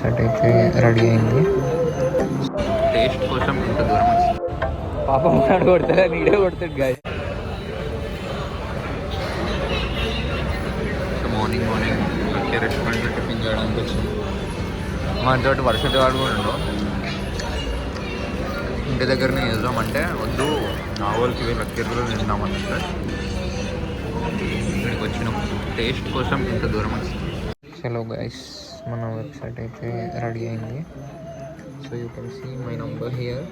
Website అయితే ready అయింది. Taste కోసం ఇంత దూరం వచ్చి పాపం వాడు కొడతాడా, నీడే కొడతాడు గాయ. సో మార్నింగ్ వచ్చే రెస్టారెంట్లో టిఫిన్ చేయడానికి వచ్చింది. మనతో వర్షత్ వాడు కూడా ఉండవు. ఇంటి దగ్గరనే చేద్దామంటే వద్దు, నా వాళ్ళకి వీళ్ళ తిరుగులో తిందామన్నట్టు ఇక్కడికి వచ్చినాం. టేస్ట్ కోసం ఇంత దూరం వచ్చింది. హలో గైస్, మన వెబ్సైట్ అయితే రెడీ అయింది. So you can see my number here.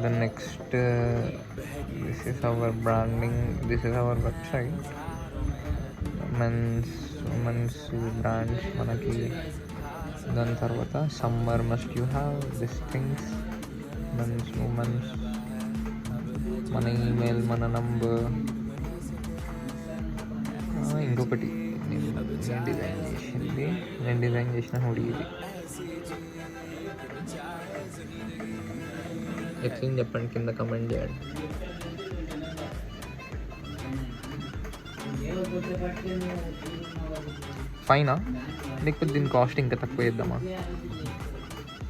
The next this is our branding, this is our website. Women's brands మనకి. దాని తర్వాత summer must you have this things, men's women's, మన email, మన number. ఇంకొకటి నేను design చేసిన hoodie ఇది. Exchange చెప్పండి, కింద కమెంట్ చేయండి. ఫైనా లేకపోతే దీని కాస్ట్ ఇంకా తక్కువ చేద్దామా?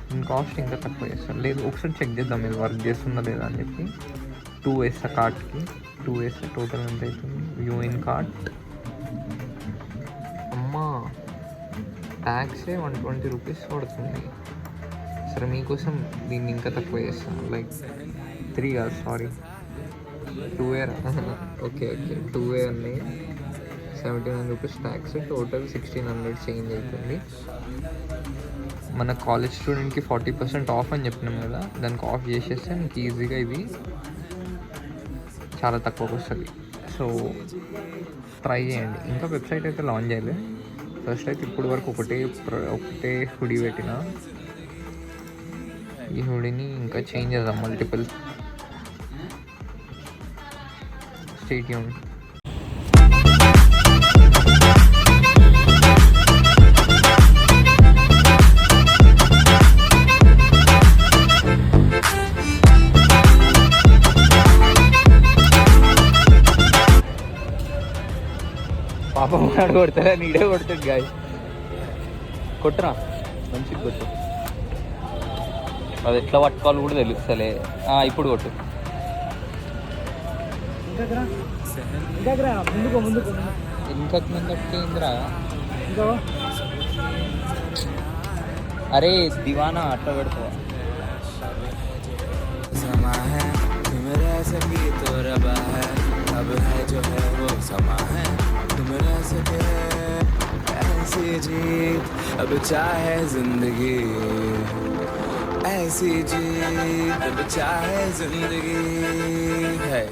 దీని కాస్ట్ ఇంకా తక్కువ చేస్తాను. లేదు, ఒకసారి చెక్ చేద్దాం ఇది వర్క్ చేస్తుందా లేదా అని చెప్పి. 2 వేస్తా కార్ట్కి, 2 వేస్తే టోటల్ ఎంత అవుతుంది? View in cart. అమ్మా, ట్యాక్సే 120 రూపీస్ పడుతుంది. సరే, మీకోసం దీన్ని ఇంకా తక్కువ చేస్తాను. లైక్ 3 కాదు, సారీ 2 ఓకే 2 అన్నీ 79 రూపీస్ ట్యాక్స్, టోటల్ 1600 చేంజ్ అవుతుంది. మన కాలేజ్ స్టూడెంట్కి 40% ఆఫ్ అని చెప్పినాం కదా, దానికి ఆఫ్ చేసేస్తే మీకు ఈజీగా ఇది చాలా తక్కువకి వస్తుంది. సో ట్రై చేయండి. ఇంకా వెబ్సైట్ అయితే లాంచ్ చేయలేదు. ఫస్ట్ అయితే ఇప్పుడు వరకు ఒకటే హుడీ పెట్టిన. ఈ హుడీని ఇంకా చేంజ్ చేద్దాం, మల్టిపుల్. Stay tuned. పాపం వాడు కొడతాడా, నీడే కొడతాడు గాయ. కొట్టరా, మంచిగా కొట్టు. అది ఎట్లా పట్టుకోవాలి కూడా తెలుస్తలే. ఇప్పుడు కొట్టు. ఇంకా ముందురా. అరే దివానా, అట్లా పెడతావా? अब है जो है वो समा है, तुम रह सके ऐसी जीत, अब चाहे जिंदगी ऐसी जीत, अब चाहे जिंदगी है.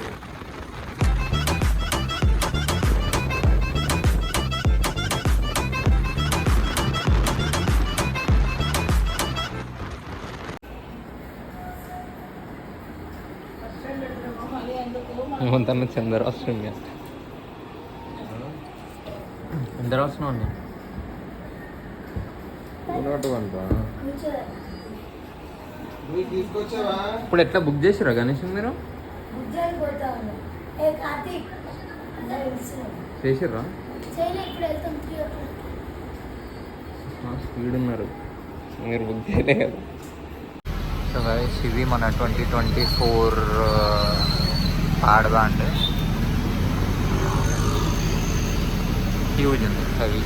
మొత్తం ఎందరు వస్తుంది, ఎందరు వస్తున్నావు? ఇప్పుడు ఎట్లా బుక్ చేసిరా గణేష్ మీరు? చేసిర్రా? స్పీడ్ ఉన్నారు, మీరు బుక్ చేయలే కదా. సో గైస్, ఇది మన 2024 ప్యాడ్ బ్యాండ్. హ్యూజ్ ఉంది, హెవీ.